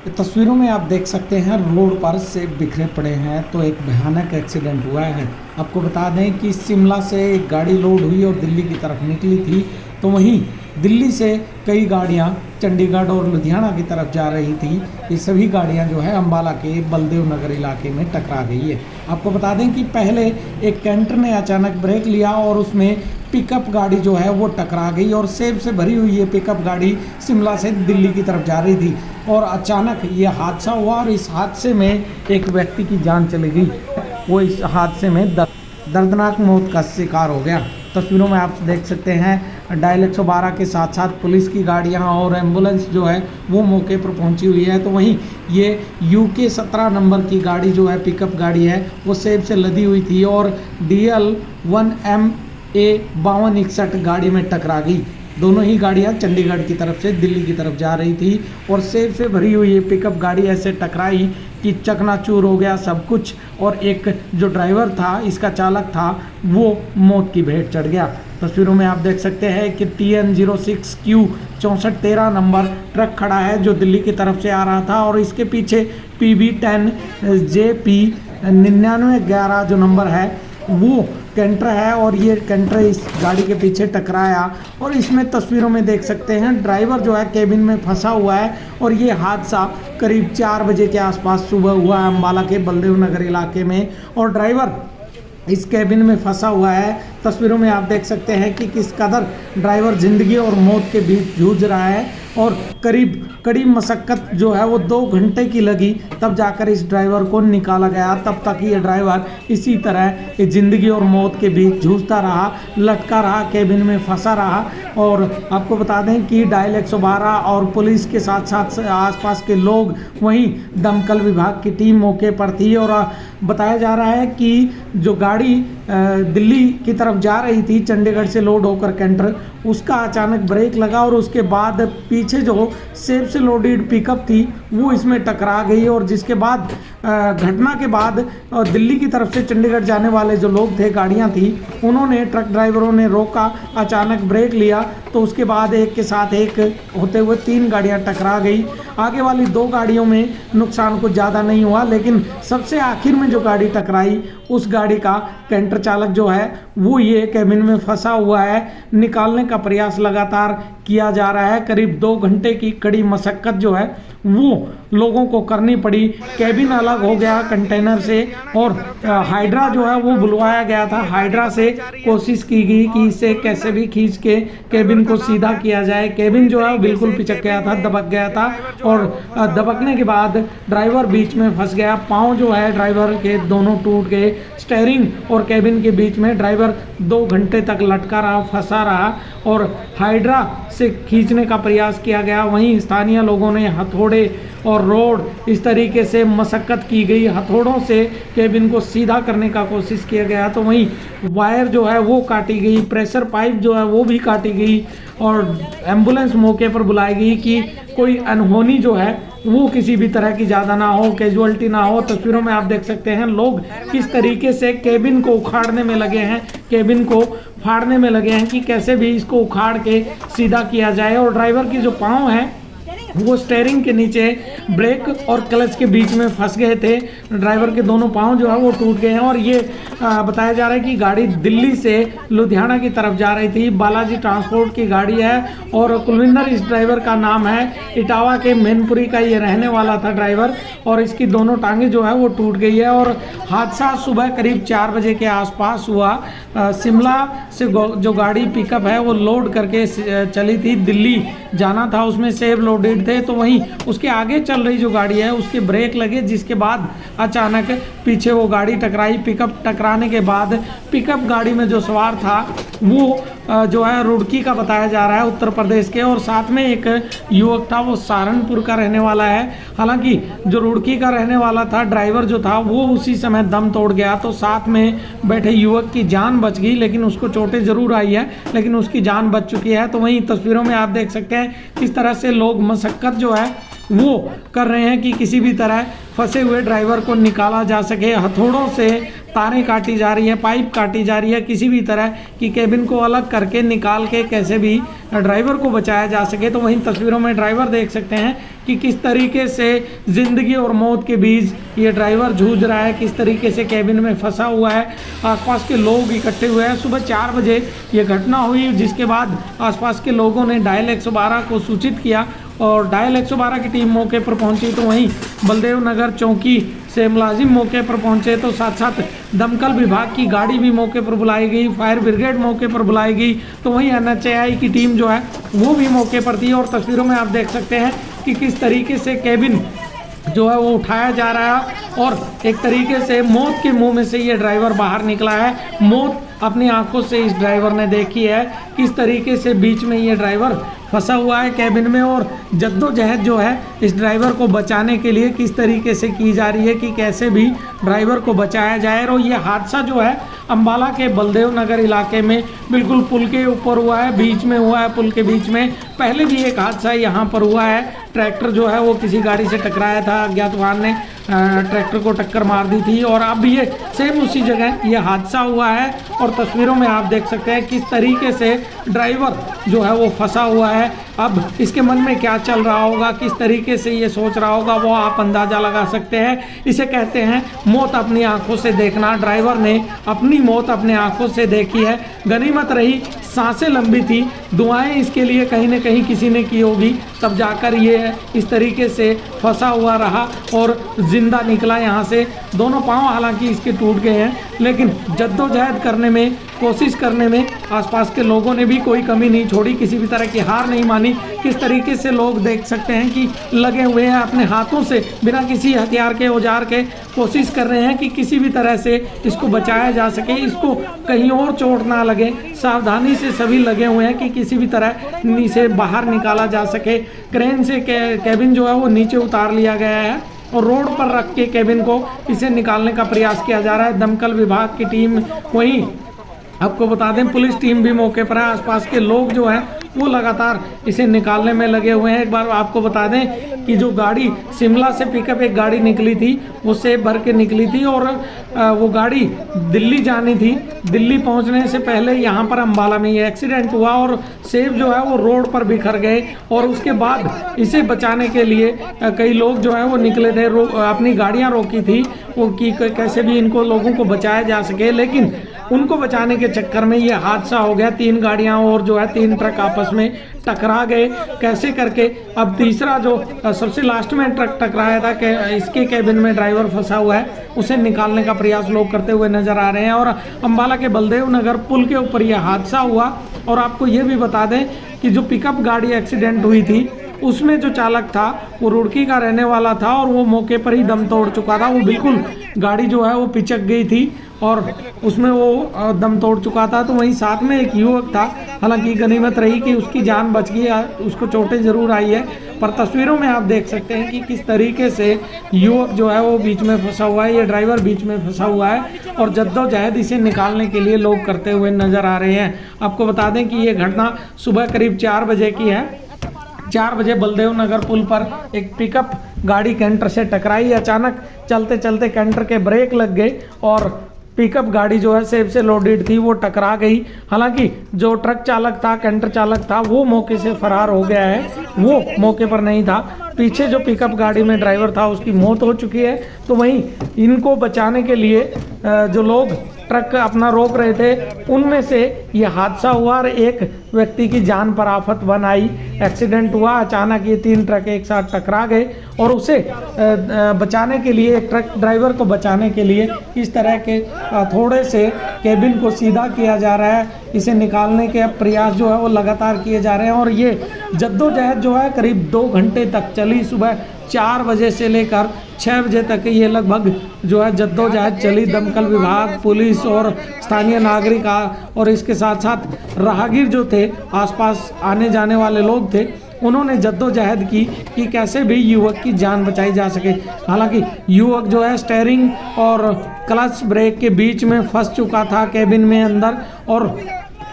तस्वीरों में आप देख सकते हैं रोड पर से बिखरे पड़े हैं तो एक भयानक एक्सीडेंट हुआ है। आपको बता दें कि शिमला से एक गाड़ी लोड हुई और दिल्ली की तरफ निकली थी, तो वहीं दिल्ली से कई गाड़ियां चंडीगढ़ और लुधियाना की तरफ जा रही थी। ये सभी गाड़ियां जो है अंबाला के बलदेव नगर इलाके में टकरा गई है। आपको बता दें कि पहले एक कैंटर ने अचानक ब्रेक लिया और उसमें पिकअप गाड़ी जो है वो टकरा गई और सेब से भरी हुई ये पिकअप गाड़ी शिमला से दिल्ली की तरफ जा रही थी और अचानक ये हादसा हुआ और इस हादसे में एक व्यक्ति की जान चली गई। वो इस हादसे में दर्दनाक मौत का शिकार हो गया। तस्वीरों में आप देख सकते हैं डायल 112 के साथ साथ पुलिस की गाड़ियां और एम्बुलेंस जो है वो मौके पर पहुंची हुई है। तो वहीं ये UK 17 नंबर की गाड़ी जो है पिकअप गाड़ी है वो सेब से लदी हुई थी और DL 1MA 5261 गाड़ी में टकरा गई। दोनों ही गाड़ियां चंडीगढ़ की तरफ से दिल्ली की तरफ जा रही थी और सेब से भरी हुई ये पिकअप गाड़ी ऐसे टकराई कि चकनाचूर हो गया सब कुछ और एक जो ड्राइवर था, इसका चालक था, वो मौत की भेंट चढ़ गया। तस्वीरों में आप देख सकते हैं कि TN06Q 6413 नंबर ट्रक खड़ा है जो दिल्ली की तरफ से आ रहा था और इसके पीछे PB10 JP 9911 जो नंबर है वो कैंटर है और ये कैंटर इस गाड़ी के पीछे टकराया और इसमें तस्वीरों में देख सकते हैं ड्राइवर जो है केबिन में फंसा हुआ है और ये हादसा करीब 4 बजे के आसपास सुबह हुआ है अंबाला के बलदेव नगर इलाके में और ड्राइवर इस केबिन में फंसा हुआ है। तस्वीरों में आप देख सकते हैं कि किस कदर ड्राइवर ज़िंदगी और मौत के बीच जूझ रहा है और करीब कड़ी मशक्क़त जो है वो 2 घंटे की लगी तब जाकर इस ड्राइवर को निकाला गया। तब तक ये ड्राइवर इसी तरह ज़िंदगी और मौत के बीच जूझता रहा, लटका रहा, केबिन में फंसा रहा। और आपको बता दें कि डायल 112 और पुलिस के साथ साथ आसपास के लोग, वहीं दमकल विभाग की टीम मौके पर थी और बताया जा रहा है कि जो गाड़ी दिल्ली की तरफ जा रही थी चंडीगढ़ से लोड होकर कैंटर, उसका अचानक ब्रेक लगा और उसके बाद पीछे जो सेब से लोडेड पिकअप थी वो इसमें टकरा गई और जिसके बाद घटना के बाद दिल्ली की तरफ से चंडीगढ़ जाने वाले जो लोग थे, गाड़ियां थी, उन्होंने ट्रक ड्राइवरों ने रोका, अचानक ब्रेक लिया तो उसके बाद एक के साथ एक होते हुए 3 गाड़ियां टकरा गई। आगे वाली 2 गाड़ियों में नुकसान कुछ ज़्यादा नहीं हुआ, लेकिन सबसे आखिर में जो गाड़ी टकराई उस गाड़ी का कैंटर चालक जो है वो ये केबिन में फंसा हुआ है। निकालने का प्रयास लगातार किया जा रहा है। करीब 2 घंटे की कड़ी मशक्क़त जो है वो लोगों को करनी पड़ी। केबिन अलग हो गया कंटेनर से और हाइड्रा जो है वो बुलवाया गया था। हाइड्रा से कोशिश की गई कि इसे कैसे भी खींच के केबिन को सीधा किया जाए। केबिन जो है बिल्कुल पिचक गया था, दबक गया था और दबकने के बाद ड्राइवर बीच में फंस गया। पाँव जो है ड्राइवर के दोनों टूट गए। स्टीयरिंग और केबिन के बीच में ड्राइवर 2 घंटे तक लटका रहा, फंसा रहा और हाइड्रा से खींचने का प्रयास किया गया। वहीं स्थानीय लोगों ने हथौड़े और रोड इस तरीके से मशक्क़त की गई, हथौड़ों से केबिन को सीधा करने का कोशिश किया गया। तो वहीं वायर जो है वो काटी गई, प्रेशर पाइप जो है वो भी काटी गई और एम्बुलेंस मौके पर बुलाई गई कि कोई अनहोनी जो है वो किसी भी तरह की ज़्यादा ना हो, कैजुअल्टी ना हो। तस्वीरों में आप देख सकते हैं लोग किस तरीके से केबिन को उखाड़ने में लगे हैं, केबिन को फाड़ने में लगे हैं कि कैसे भी इसको उखाड़ के सीधा किया जाए। और ड्राइवर की जो पाँव हैं वो स्टीयरिंग के नीचे ब्रेक और क्लच के बीच में फंस गए थे। ड्राइवर के दोनों पाँव जो है वो टूट गए हैं और ये बताया जा रहा है कि गाड़ी दिल्ली से लुधियाना की तरफ जा रही थी। बालाजी ट्रांसपोर्ट की गाड़ी है और कुलविंदर इस ड्राइवर का नाम है। इटावा के मैनपुरी का ये रहने वाला था ड्राइवर और इसकी दोनों टांगें जो है वो टूट गई है। और हादसा सुबह करीब 4 बजे के आसपास हुआ। शिमला से जो गाड़ी पिकअप है वो लोड करके चली थी, दिल्ली जाना था, उसमें सेब लोडेड थे। तो वहीं उसके आगे चल रही जो गाड़ी है उसके ब्रेक लगे, जिसके बाद अचानक पीछे वो गाड़ी टकराई। पिकअप टकराने के बाद पिकअप गाड़ी में जो सवार था वो जो है रुड़की का बताया जा रहा है, उत्तर प्रदेश के, और साथ में एक युवक था वो सहारनपुर का रहने वाला है। हालांकि जो रुड़की का रहने वाला था ड्राइवर जो था वो उसी समय दम तोड़ गया, तो साथ में बैठे युवक की जान बच गई, लेकिन उसको चोटें जरूर आई है, लेकिन उसकी जान बच चुकी है। तो वहीं तस्वीरों में आप देख सकते हैं किस तरह से लोग मशक्कत जो है वो कर रहे हैं कि किसी भी तरह फंसे हुए ड्राइवर को निकाला जा सके। हथौड़ों से तारें काटी जा रही है, पाइप काटी जा रही है, किसी भी तरह की केबिन को अलग करके निकाल के कैसे भी ड्राइवर को बचाया जा सके। तो वहीं तस्वीरों में ड्राइवर देख सकते हैं कि किस तरीके से ज़िंदगी और मौत के बीच ये ड्राइवर जूझ रहा है, किस तरीके से केबिन में फंसा हुआ है। आसपास के लोग इकट्ठे हुए हैं। सुबह 4 बजे ये घटना हुई, जिसके बाद आसपास के लोगों ने डायल 112 को सूचित किया और डायल 112 की टीम मौके पर पहुंची। तो वहीं बलदेव नगर चौकी से मुलाजिम मौके पर पहुंचे, तो साथ साथ दमकल विभाग की गाड़ी भी मौके पर बुलाई गई, फायर ब्रिगेड मौके पर बुलाई गई। तो वहीं NHAI की टीम जो है वो भी मौके पर थी। और तस्वीरों में आप देख सकते हैं कि किस तरीके से केबिन जो है वो उठाया जा रहा है और एक तरीके से मौत के मुंह में से ये ड्राइवर बाहर निकला है। मौत अपनी आंखों से इस ड्राइवर ने देखी है, किस तरीके से बीच में ये ड्राइवर फंसा हुआ है केबिन में। और जद्दोजहद जो है इस ड्राइवर को बचाने के लिए किस तरीके से की जा रही है कि कैसे भी ड्राइवर को बचाया जाए। और ये हादसा जो है अम्बाला के बलदेव नगर इलाके में बिल्कुल पुल के ऊपर हुआ है, बीच में हुआ है, पुल के बीच में। पहले भी एक हादसा यहाँ पर हुआ है, ट्रैक्टर जो है वो किसी गाड़ी से टकराया था, अज्ञात वाहन ने ट्रैक्टर को टक्कर मार दी थी। और अब ये सेम उसी जगह ये हादसा हुआ है। और तस्वीरों में आप देख सकते हैं किस तरीके से ड्राइवर जो है वो फंसा हुआ है। अब इसके मन में क्या चल रहा होगा, किस तरीके से ये सोच रहा होगा, वो आप अंदाज़ा लगा सकते हैं। इसे कहते हैं मौत अपनी आंखों से देखना। ड्राइवर ने अपनी मौत अपने आंखों से देखी है। गनीमत रही सांसें लंबी थी, दुआएं इसके लिए कहीं न कहीं किसी ने की होगी, तब जाकर ये इस तरीके से फंसा हुआ रहा और ज़िंदा निकला यहाँ से। दोनों पाँव हालांकि इसके टूट गए हैं, लेकिन जद्दोजहद करने में, कोशिश करने में आसपास के लोगों ने भी कोई कमी नहीं छोड़ी, किसी भी तरह की हार नहीं मानी। किस तरीके से लोग देख सकते हैं कि लगे हुए हैं अपने हाथों से, बिना किसी हथियार के, औजार के, कोशिश कर रहे हैं कि किसी भी तरह से इसको बचाया जा सके, इसको कहीं और चोट ना लगे। सावधानी से सभी लगे हुए हैं कि किसी भी तरह से बाहर निकाला जा सके। क्रेन से केबिन जो है वो नीचे उतार लिया गया है और रोड पर रख के केबिन को इसे निकालने का प्रयास किया जा रहा है। दमकल विभाग की टीम, वहीं आपको बता दें पुलिस टीम भी मौके पर है। आसपास के लोग जो हैं वो लगातार इसे निकालने में लगे हुए हैं। एक बार आपको बता दें कि जो गाड़ी शिमला से पिकअप एक गाड़ी निकली थी, वो सेब भर के निकली थी और वो गाड़ी दिल्ली जानी थी। दिल्ली पहुंचने से पहले यहाँ पर अम्बाला में ये एक्सीडेंट हुआ और सेब जो है वो रोड पर बिखर गए। और उसके बाद इसे बचाने के लिए कई लोग जो है वो निकले थे, अपनी गाड़ियाँ रोकी थी वो कि कैसे भी इनको लोगों को बचाया जा सके, लेकिन उनको बचाने के चक्कर में ये हादसा हो गया। 3 गाड़ियां और जो है 3 ट्रक आपस में टकरा गए कैसे करके। अब तीसरा जो सबसे लास्ट में ट्रक टकराया था कि इसके केबिन में ड्राइवर फंसा हुआ है, उसे निकालने का प्रयास लोग करते हुए नजर आ रहे हैं। और अम्बाला के बलदेव नगर पुल के ऊपर यह हादसा हुआ। और आपको ये भी बता दें कि जो पिकअप गाड़ी एक्सीडेंट हुई थी उसमें जो चालक था वो रुड़की का रहने वाला था और वो मौके पर ही दम तोड़ चुका था। वो बिल्कुल गाड़ी जो है वो पिचक गई थी और उसमें वो दम तोड़ चुका था। तो वहीं साथ में एक युवक था, हालांकि गनीमत रही कि उसकी जान बच गई, उसको चोटें ज़रूर आई है। पर तस्वीरों में आप देख सकते हैं कि किस तरीके से युवक जो है वो बीच में फंसा हुआ है, ये ड्राइवर बीच में फंसा हुआ है और जद्दोजहद इसे निकालने के लिए लोग करते हुए नज़र आ रहे हैं। आपको बता दें कि ये घटना सुबह करीब 4 बजे की है। 4 बजे बलदेव नगर पुल पर एक पिकअप गाड़ी कैंटर से टकराई। अचानक चलते चलते कैंटर के ब्रेक लग गए और पिकअप गाड़ी जो है सेब से लोडेड थी, वो टकरा गई। हालांकि जो ट्रक चालक था, कैंटर चालक था, वो मौके से फरार हो गया है, वो मौके पर नहीं था। पीछे जो पिकअप गाड़ी में ड्राइवर था उसकी मौत हो चुकी है। तो वहीं इनको बचाने के लिए जो लोग ट्रक अपना रोक रहे थे उनमें से ये हादसा हुआ और एक व्यक्ति की जान पर आफत बन आई। एक्सीडेंट हुआ, अचानक ये 3 ट्रक एक साथ टकरा गए और उसे बचाने के लिए, एक ट्रक ड्राइवर को बचाने के लिए इस तरह के थोड़े से केबिन को सीधा किया जा रहा है। इसे निकालने के प्रयास जो है वो लगातार किए जा रहे हैं और ये जद्दोजहद जो है करीब 2 घंटे तक चली। सुबह 4 बजे से लेकर 6 बजे तक ये लगभग जो है जद्दोजहद चली। दमकल विभाग, पुलिस और स्थानीय नागरिक और इसके साथ साथ राहगीर जो थे, आसपास आने जाने वाले लोग थे, उन्होंने जद्दोजहद की कि कैसे भी युवक की जान बचाई जा सके। हालांकि युवक जो है स्टीयरिंग और क्लच ब्रेक के बीच में फंस चुका था केबिन में अंदर और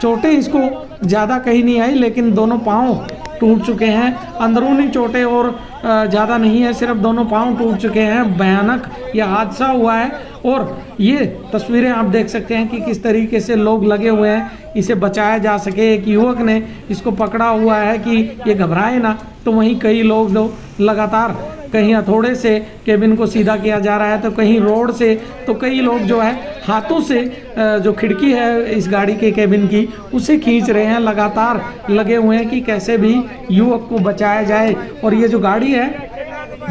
चोटें इसको ज़्यादा कहीं नहीं आई, लेकिन दोनों पाँव टूट चुके हैं। अंदरूनी चोटें और ज़्यादा नहीं है, सिर्फ दोनों पाँव टूट चुके हैं। भयानक यह हादसा हुआ है और ये तस्वीरें आप देख सकते हैं कि किस तरीके से लोग लगे हुए हैं इसे बचाया जा सके। एक युवक ने इसको पकड़ा हुआ है कि ये घबराए ना, तो वहीं कई लोग लगातार कहीं हथौड़े से केबिन को सीधा किया जा रहा है, तो कहीं रोड से, तो कई लोग जो है हाथों से जो खिड़की है इस गाड़ी के केबिन की उसे खींच रहे हैं। लगातार लगे हुए हैं कि कैसे भी युवक को बचाया जाए। और ये जो गाड़ी है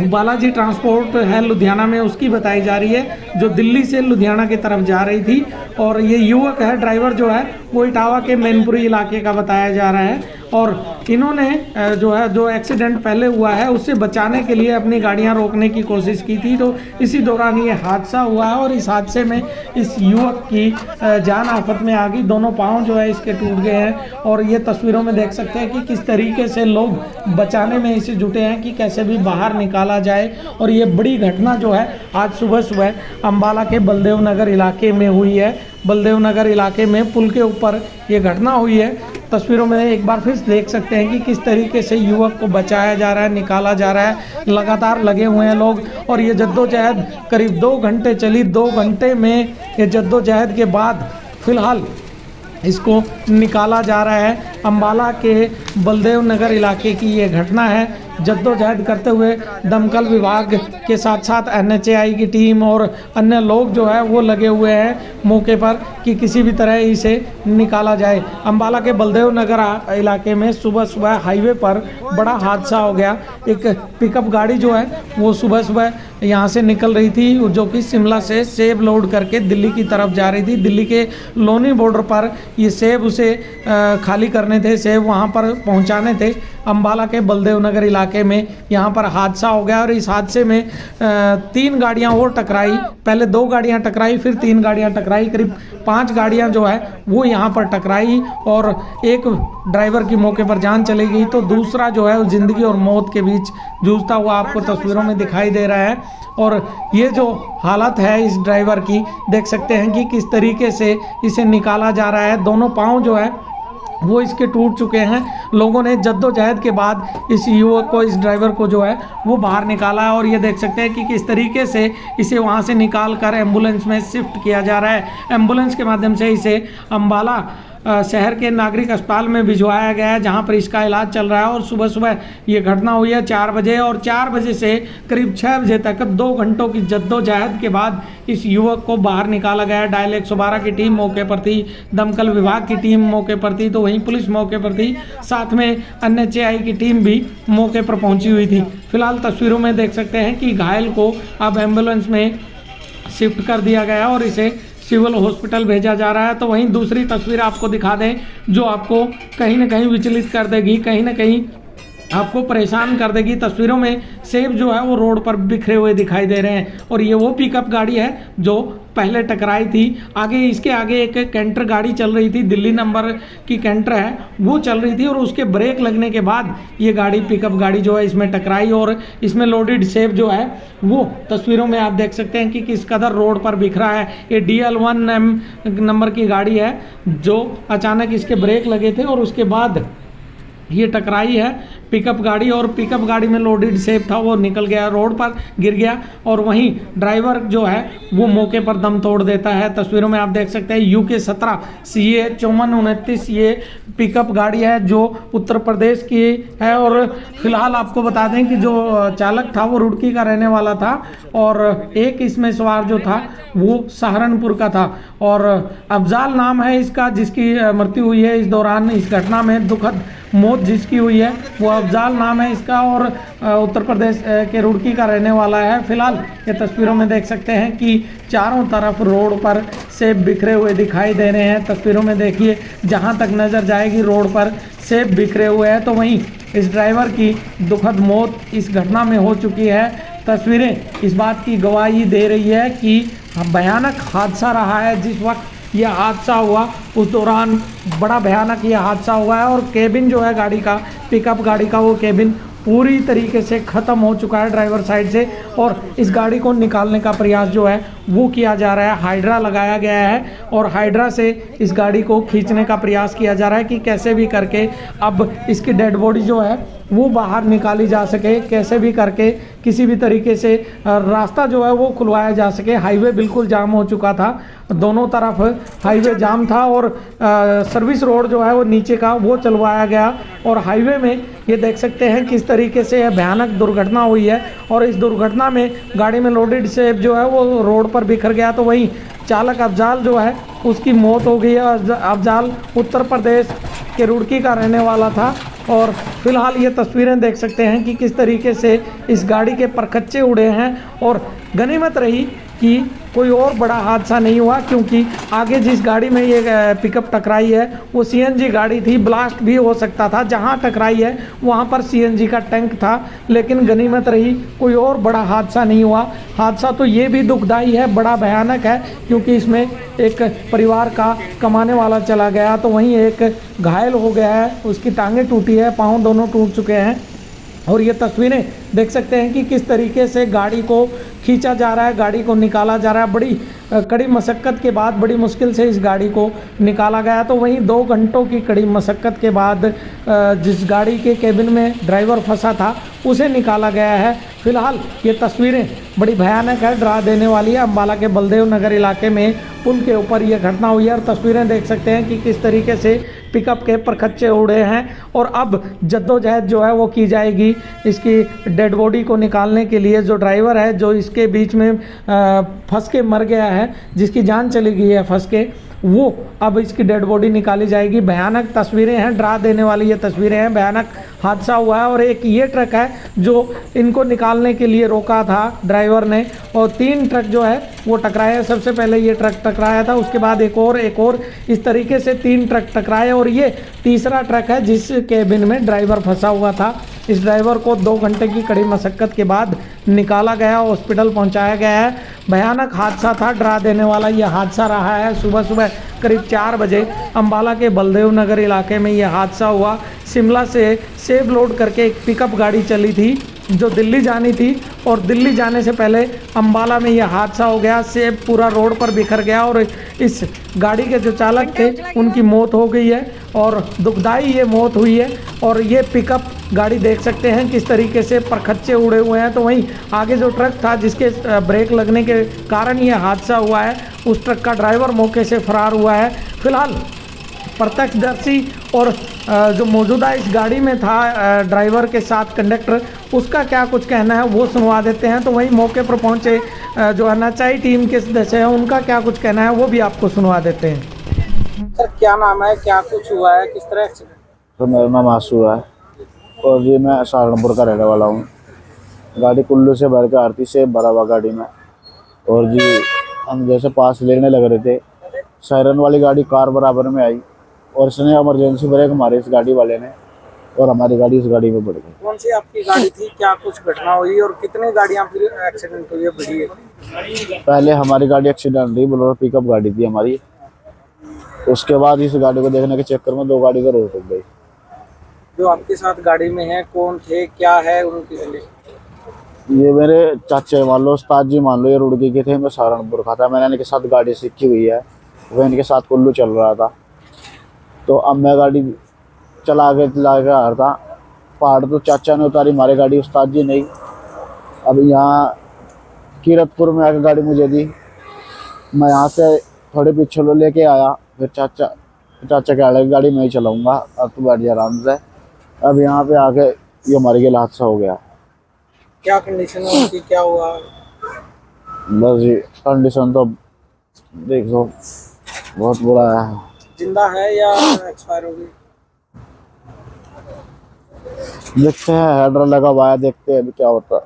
बालाजी ट्रांसपोर्ट है लुधियाना में, उसकी बताई जा रही है, जो दिल्ली से लुधियाना की तरफ जा रही थी। और ये युवक है, ड्राइवर जो है वो इटावा के मैनपुरी इलाके का बताया जा रहा है। और इन्होंने जो एक्सीडेंट पहले हुआ है उससे बचाने के लिए अपनी गाड़ियां रोकने की कोशिश की थी, तो इसी दौरान ये हादसा हुआ है। और इस हादसे में इस युवक की जान आफत में आ गई, दोनों पाँव जो है इसके टूट गए हैं। और ये तस्वीरों में देख सकते हैं कि किस तरीके से लोग बचाने में इसे जुटे हैं कि कैसे भी बाहर निकाला जाए। और ये बड़ी घटना जो है आज सुबह सुबह अम्बाला के बलदेव नगर इलाके में हुई है। बलदेव नगर इलाके में पुल के ऊपर ये घटना हुई है। तस्वीरों में एक बार फिर देख सकते हैं कि किस तरीके से युवक को बचाया जा रहा है, निकाला जा रहा है। लगातार लगे हुए हैं लोग और ये जद्दोजहद करीब 2 घंटे चली। 2 घंटे में ये जद्दोजहद के बाद फिलहाल इसको निकाला जा रहा है। अम्बाला के बलदेव नगर इलाके की ये घटना है। जद्दोजहद करते हुए दमकल विभाग के साथ साथ NHAI की टीम और अन्य लोग जो है वो लगे हुए हैं मौके पर कि किसी भी तरह इसे निकाला जाए। अम्बाला के बलदेव नगर इलाके में सुबह सुबह हाईवे पर बड़ा हादसा हो गया। एक पिकअप गाड़ी जो है वो सुबह सुबह यहाँ से निकल रही थी, जो कि शिमला से सेब लोड करके दिल्ली की तरफ जा रही थी। दिल्ली के लोनी बॉर्डर पर ये सेब उसे खाली करने थे, सेब वहाँ पर पहुँचाने थे। अम्बाला के बलदेव नगर इलाके में यहाँ पर हादसा हो गया और इस हादसे में 3 गाड़ियाँ और टकराई। पहले 2 गाड़ियाँ टकराई, फिर 3 गाड़ियाँ टकराई। करीब 5 गाड़ियाँ जो है वो यहाँ पर टकराई और एक ड्राइवर की मौके पर जान चली गई, तो दूसरा जो है ज़िंदगी और मौत के बीच जूझता हुआ आपको तस्वीरों में दिखाई दे रहा है। और ये जो हालत है इस ड्राइवर की, देख सकते हैं कि किस तरीके से इसे निकाला जा रहा है। दोनों पाँव जो है वो इसके टूट चुके हैं। लोगों ने जद्दोजहद के बाद इस युवक को, इस ड्राइवर को जो है वो बाहर निकाला है। और ये देख सकते हैं कि किस तरीके से इसे वहाँ से निकाल कर एम्बुलेंस में शिफ्ट किया जा रहा है। एम्बुलेंस के माध्यम से इसे अम्बाला शहर के नागरिक अस्पताल में भिजवाया गया है, जहां पर इसका इलाज चल रहा है। और सुबह सुबह ये घटना हुई है 4 बजे और 4 बजे से करीब 6 बजे तक 2 घंटों की जद्दोजहद के बाद इस युवक को बाहर निकाला गया। डायल 112 की टीम मौके पर थी, दमकल विभाग की टीम मौके पर थी, तो वहीं पुलिस मौके पर थी, साथ में NHAI की टीम भी मौके पर पहुंची हुई थी। फिलहाल तस्वीरों में देख सकते हैं कि घायल को अब एम्बुलेंस में शिफ्ट कर दिया गया और इसे सिविल हॉस्पिटल भेजा जा रहा है। तो वहीं दूसरी तस्वीर आपको दिखा दें जो आपको कहीं ना कहीं विचलित कर देगी, कहीं ना कहीं आपको परेशान कर देगी। तस्वीरों में सेब जो है वो रोड पर बिखरे हुए दिखाई दे रहे हैं और ये वो पिकअप गाड़ी है जो पहले टकराई थी। आगे इसके आगे एक कैंटर गाड़ी चल रही थी, दिल्ली नंबर की कैंटर है वो चल रही थी और उसके ब्रेक लगने के बाद ये गाड़ी, पिकअप गाड़ी जो है इसमें टकराई और इसमें लोडेड सेब जो है वो तस्वीरों में आप देख सकते हैं कि किस कदर रोड पर बिखरा है। ये DL1M नंबर की गाड़ी है जो अचानक इसके ब्रेक लगे थे और उसके बाद ये टकराई है पिकअप गाड़ी और पिकअप गाड़ी में लोडेड सेब था वो निकल गया, रोड पर गिर गया और वहीं ड्राइवर जो है वो मौके पर दम तोड़ देता है। तस्वीरों में आप देख सकते हैं UK 17 CA 5429 ये पिकअप गाड़ी है जो उत्तर प्रदेश की है। और फिलहाल आपको बता दें कि जो चालक था वो रुड़की का रहने वाला था और एक इसमें सवार जो था वो सहारनपुर का था और अफजाल नाम है इसका, जिसकी मृत्यु हुई है इस दौरान। इस घटना में दुखद मौत जिसकी हुई है वो अफजाल नाम है इसका और उत्तर प्रदेश के रुड़की का रहने वाला है। फिलहाल ये तस्वीरों में देख सकते हैं कि चारों तरफ रोड पर सेब बिखरे हुए दिखाई दे रहे हैं। तस्वीरों में देखिए जहां तक नज़र जाएगी रोड पर सेब बिखरे हुए हैं। तो वहीं इस ड्राइवर की दुखद मौत इस घटना में हो चुकी है। तस्वीरें इस बात की गवाही दे रही है कि भयानक हादसा रहा है। जिस वक्त यह हादसा हुआ उस दौरान बड़ा भयानक यह हादसा हुआ है और केबिन जो है गाड़ी का, पिकअप गाड़ी का, वो केबिन पूरी तरीके से ख़त्म हो चुका है ड्राइवर साइड से, और इस गाड़ी को निकालने का प्रयास जो है वो किया जा रहा है। हाइड्रा लगाया गया है और हाइड्रा से इस गाड़ी को खींचने का प्रयास किया जा रहा है कि कैसे भी करके अब इसकी डेड बॉडी जो है वो बाहर निकाली जा सके, कैसे भी करके किसी भी तरीके से रास्ता जो है वो खुलवाया जा सके। हाईवे बिल्कुल जाम हो चुका था, दोनों तरफ हाईवे जाम था और सर्विस रोड जो है वो नीचे का वो चलवाया गया, और हाईवे में ये देख सकते हैं किस तरीके से यह भयानक दुर्घटना हुई है। और इस दुर्घटना में गाड़ी में लोडेड सेब जो है वो रोड पर बिखर गया, तो वहीं चालक अफजाल जो है उसकी मौत हो गई है। अफजाल उत्तर प्रदेश के रुड़की का रहने वाला था, और फिलहाल ये तस्वीरें देख सकते हैं कि किस तरीके से इस गाड़ी के परखच्चे उड़े हैं। और गनीमत रही कि कोई और बड़ा हादसा नहीं हुआ, क्योंकि आगे जिस गाड़ी में ये पिकअप टकराई है वो सीएनजी गाड़ी थी, ब्लास्ट भी हो सकता था। जहां टकराई है वहां पर सीएनजी का टैंक था, लेकिन गनीमत रही कोई और बड़ा हादसा नहीं हुआ। हादसा तो ये भी दुखदाई है, बड़ा भयानक है, क्योंकि इसमें एक परिवार का कमाने वाला चला गया, तो वहीं एक घायल हो गया है, उसकी टांगें टूटी है, पाँव दोनों टूट चुके हैं। और ये तस्वीरें देख सकते हैं कि किस तरीके से गाड़ी को खींचा जा रहा है, गाड़ी को निकाला जा रहा है। बड़ी कड़ी मशक्क़त के बाद, बड़ी मुश्किल से इस गाड़ी को निकाला गया। तो वहीं 2 घंटों की कड़ी मशक्क़त के बाद जिस गाड़ी के केबिन में ड्राइवर फंसा था उसे निकाला गया है। फिलहाल ये तस्वीरें बड़ी भयानक है, डरा देने वाली है। अम्बाला के बलदेव नगर इलाके में पुल के ऊपर यह घटना हुई है, और तस्वीरें देख सकते हैं कि किस तरीके से पिकअप के परखच्चे उड़े हैं। और अब जद्दोजहद जो है वो की जाएगी इसकी डेड बॉडी को निकालने के लिए। जो ड्राइवर है जो इसके बीच में फंस के मर गया है, जिसकी जान चली गई है फंस के, वो अब इसकी डेड बॉडी निकाली जाएगी। भयानक तस्वीरें हैं, डरा देने वाली ये तस्वीरें हैं। भयानक हादसा हुआ है, और एक ये ट्रक है जो इनको निकालने के लिए रोका था ड्राइवर ने, और 3 ट्रक जो है वो टकराए। सबसे पहले ये ट्रक टकराया था, उसके बाद एक और इस तरीके से 3 ट्रक टकराए, और ये तीसरा ट्रक है जिस केबिन में ड्राइवर फंसा हुआ था। इस ड्राइवर को 2 घंटे की कड़ी मशक्क़त के बाद निकाला गया, हॉस्पिटल पहुंचाया गया है। भयानक हादसा था, डरा देने वाला ये हादसा रहा है। सुबह करीब 4 बजे अम्बाला के बलदेव नगर इलाके में यह हादसा हुआ। शिमला से सेब लोड करके एक पिकअप गाड़ी चली थी जो दिल्ली जानी थी, और दिल्ली जाने से पहले अम्बाला में यह हादसा हो गया। सेब पूरा रोड पर बिखर गया, और इस गाड़ी के जो चालक थे उनकी मौत हो गई है, और दुखदाई ये मौत हुई है। और ये पिकअप गाड़ी देख सकते हैं किस तरीके से परखच्चे उड़े हुए हैं। तो वहीं आगे जो ट्रक था जिसके ब्रेक लगने के कारण ये हादसा हुआ है, उस ट्रक का ड्राइवर मौके से फरार हुआ है। फिलहाल प्रत्यक्षदर्शी और जो मौजूदा इस गाड़ी में था ड्राइवर के साथ कंडक्टर, उसका क्या कुछ कहना है वो सुनवा देते हैं। तो वहीं मौके पर पहुंचे जो NHI टीम के सदस्य हैं उनका क्या कुछ कहना है वो भी आपको सुनवा देते हैं। सर क्या नाम है, क्या कुछ हुआ है, किस तरह एक्सीडेंट? तो मेरा नाम आंसू है और जी मैं सहारनपुर का रहने वाला हूँ। गाड़ी कुल्लू से भर के आरती से भरा हुआ गाड़ी में, और जी हम जैसे पास लेने लग रहे थे, सायरन वाली गाड़ी कार बराबर में आई और इसने इमरजेंसी ब्रेक मारे इस गाड़ी वाले ने, और हमारी गाड़ी इस गाड़ी में बढ़ गई। कौन सी आपकी गाड़ी थी, क्या कुछ घटना हुई और कितनी गाड़ियाँ फिर एक्सीडेंट हुई है बढ़ी है? पहले हमारी गाड़ी एक्सीडेंट हुई, बोलेरो पिकअप गाड़ी थी हमारी। उसके बाद इस गाड़ी को देखने के चक्कर में 2 गाड़ी का रोड टूट गई। जो आपके साथ गाड़ी में है कौन थे, क्या है उनकी कंडीशन? ये मेरे चाचे मान लो, उस्ताद जी मान लो, ये रुड़की के थे, मैं सहारनपुर का था। मैंने इनके साथ गाड़ी सीखी हुई है, वह इनके साथ कुल्लू चल रहा था। तो अब मैं गाड़ी चला के आ रहा था, पहाड़ तो चाचा ने उतारी, हमारी गाड़ी उस्ताद जी नहीं। अब यहाँ कीरतपुर में आके गाड़ी मुझे दी, मैं यहाँ से थोड़े पीछे लो लेके आया, फिर चाचा के आगे गाड़ी मैं ही चलाऊँगा, अब तो बैठ जा आराम से। अब यहाँ पे आके ये हमारे के हादसा हो गया। क्या कंडीशन है उनकी, क्या हुआ? बस जी कंडीशन तो देख लो बहुत बुरा है। जिंदा है या एक्सपायर हो गई? देखते हैं, हेडर लगा हुआ है, देखते हैं अभी क्या होता है।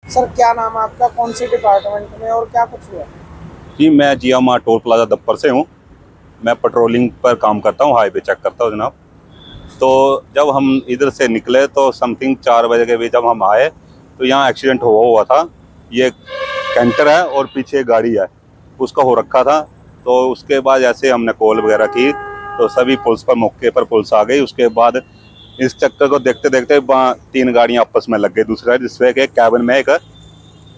सर क्या नाम है आपका, कौन से डिपार्टमेंट में और क्या कुछ हुआ? जी मैं जिया मां टोल प्लाजा दफ्तर से हूँ। मैं पेट्रोलिंग पर काम करता हूँ, हाईवे चेक करता हूँ जनाब। तो जब हम इधर से निकले तो समथिंग 4 बजे के बीच जब हम आए तो यहाँ एक्सीडेंट हुआ था। ये कैंटर है और पीछे गाड़ी है, उसका हो रखा था। तो उसके बाद जैसे हमने कॉल वगैरह की तो सभी पुलिस पर मौके पर पुलिस आ गई। उसके बाद इस चक्कर को देखते देखते 3 गाड़ियां आपस में लग गई दूसरी, जिससे कि कैबिन में एक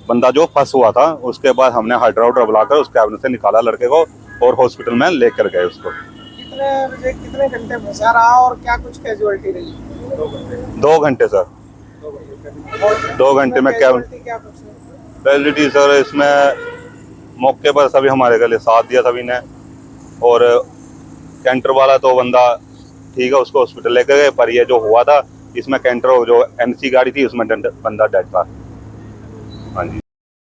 बंदा जो फंस हुआ था, उसके बाद हमने हाइड्रोड बुलाकर उस कैबिन से निकाला लड़के को और हॉस्पिटल में लेकर गए उसको। कितने बजे कितने घंटे फंसा रहा और क्या कुछ कैजुअलिटी रही? 2 घंटे सर, 2 घंटे में कैबिन क्या कुछ फैसिलिटी सर, इसमें मौके पर सभी हमारे गले साथ दिया सभी ने, और कैंटर वाला तो बंदा ठीक है, उसको हॉस्पिटल लेकर गए, पर ये जो हुआ था इसमें कैंटर जो MC गाड़ी थी उसमें बंदा डेड था। हाँ जी।